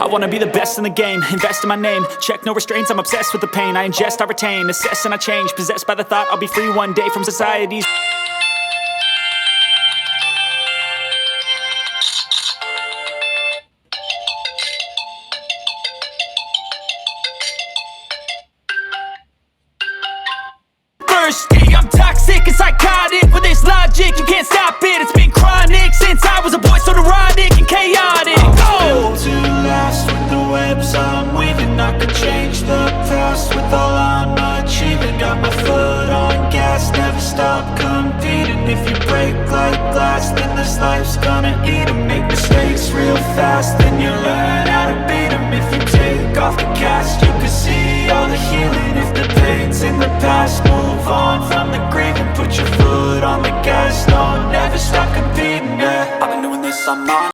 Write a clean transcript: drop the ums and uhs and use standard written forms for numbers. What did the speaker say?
I wanna be the best in the game, invest in my name. Check no restraints, I'm obsessed with the pain. I ingest, I retain, assess and I change. Possessed by the thought I'll be free one day from society's thirsty. I'm toxic and psychotic with this logic, you can't stop it. It's been chronic since I was a boy, so neurotic and chaotic. Built to last with the webs I'm weaving. I could change the past with all I'm achieving. Got my foot on gas, never stop competing. If you break like glass, then this life's gonna eat 'em. Make mistakes real fast, then you learn how to beat 'em. If you take off the cast, you can see all the healing. If the pain's in the past, move on from the grave and put your foot on the gas. No, never stop competing, yeah. I've been doing this, I'm on